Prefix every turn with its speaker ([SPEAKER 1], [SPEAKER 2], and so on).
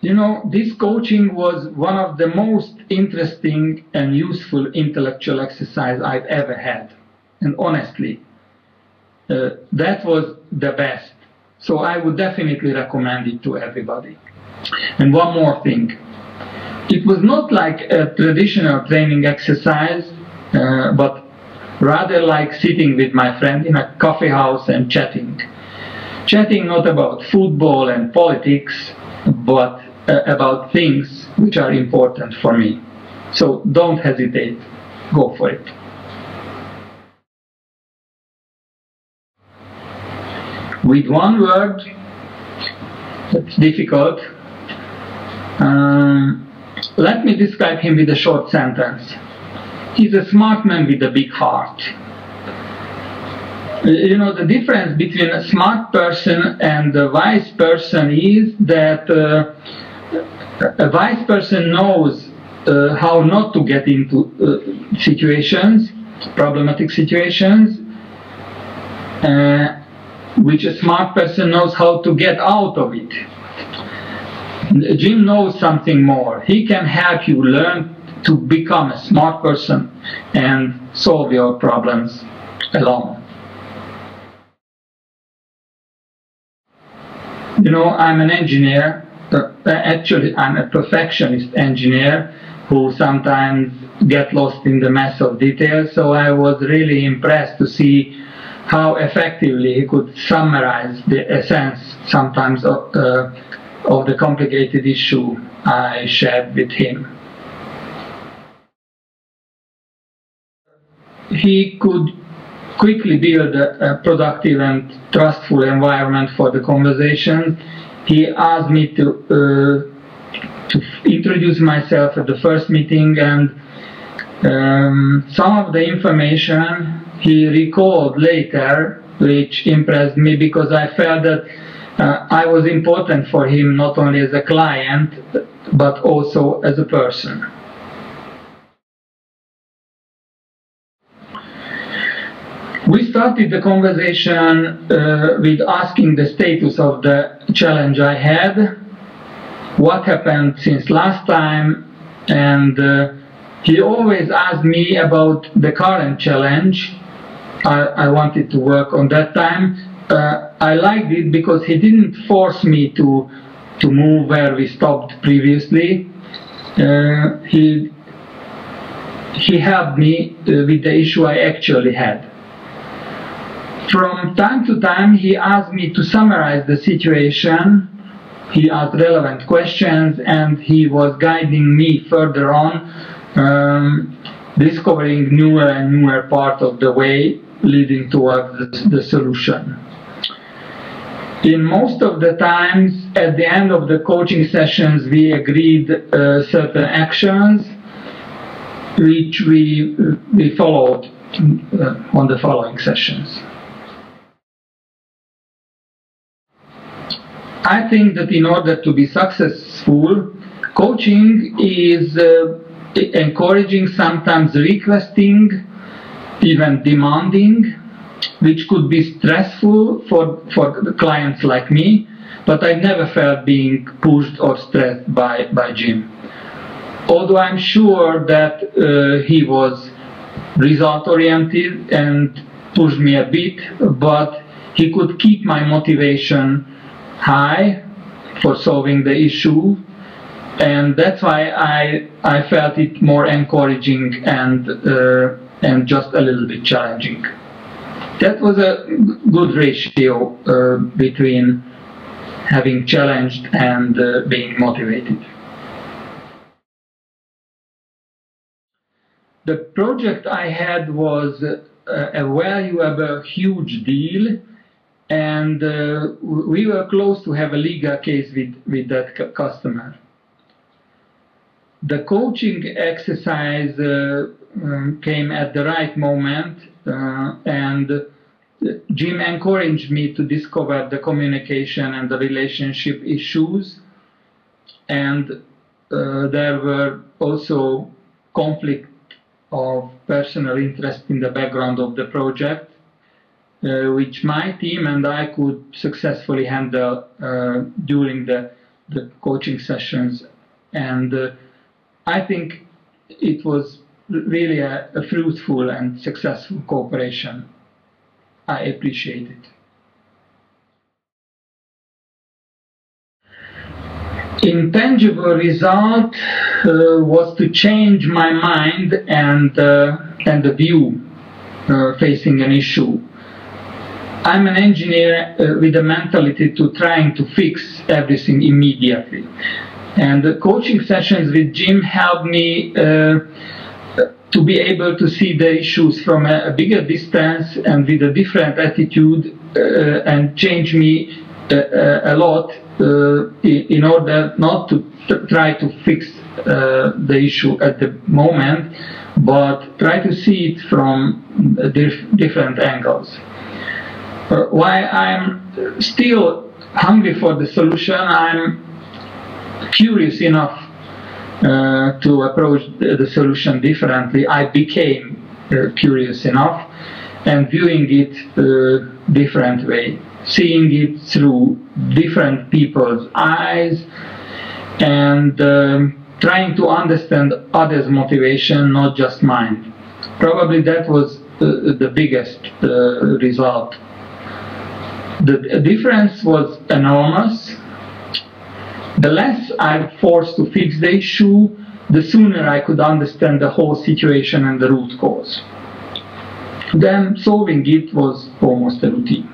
[SPEAKER 1] You know, this coaching was one of the most interesting and useful intellectual exercise I've ever had. And honestly, that was the best. So I would definitely recommend it to everybody. And one more thing. It was not like a traditional training exercise, but rather like sitting with my friend in a coffee house and chatting. Chatting not about football and politics, but about things which are important for me. So don't hesitate, go for it. With one word, it's difficult. Let me describe him with a short sentence. He's a smart man with a big heart. You know, the difference between a smart person and a wise person is that a wise person knows how not to get into situations, problematic situations, which a smart person knows how to get out of it. Jim knows something more. He can help you learn to become a smart person and solve your problems alone. You know, I'm an engineer. Actually, I'm a perfectionist engineer who sometimes get lost in the mess of details. So I was really impressed to see how effectively he could summarize the essence sometimes of the complicated issue I shared with him. He could quickly build a productive and trustful environment for the conversation. He asked me to introduce myself at the first meeting, and some of the information he recalled later, which impressed me because I felt that I was important for him not only as a client, but also as a person. We started the conversation with asking the status of the challenge I had, what happened since last time, and he always asked me about the current challenge I wanted to work on that time. I liked it because he didn't force me to move where we stopped previously. He helped me with the issue I actually had. From time to time, he asked me to summarize the situation. He asked relevant questions, and he was guiding me further on, discovering newer and newer part of the way leading towards the solution. In most of the times, at the end of the coaching sessions, we agreed certain actions, which we followed on the following sessions. I think that in order to be successful, coaching is encouraging, sometimes requesting, even demanding, which could be stressful for the clients like me, but I never felt being pushed or stressed by Jim. Although I'm sure that he was result-oriented and pushed me a bit, but he could keep my motivation high for solving the issue, and that's why I felt it more encouraging and just a little bit challenging. That was a good ratio between having challenged and being motivated. The project I had was a valuable, huge deal, and we were close to have a legal case with that customer. The coaching exercise came at the right moment, and Jim encouraged me to discover the communication and the relationship issues, and there were also conflict of personal interest in the background of the project, which my team and I could successfully handle during the the coaching sessions, and I think it was really a fruitful and successful cooperation. I appreciate it. Intangible result was to change my mind and the view facing an issue. I'm an engineer with a mentality to trying to fix everything immediately. And the coaching sessions with Jim helped me to be able to see the issues from a bigger distance and with a different attitude and change me a lot in order not to try to fix the issue at the moment, but try to see it from different angles. While I'm still hungry for the solution, I'm curious enough to approach the solution differently. I became curious enough and viewing it different way, seeing it through different people's eyes and trying to understand others' motivation, not just mine. Probably that was the biggest result. The difference was enormous. The less I forced to fix the issue, the sooner I could understand the whole situation and the root cause. Then solving it was almost a routine.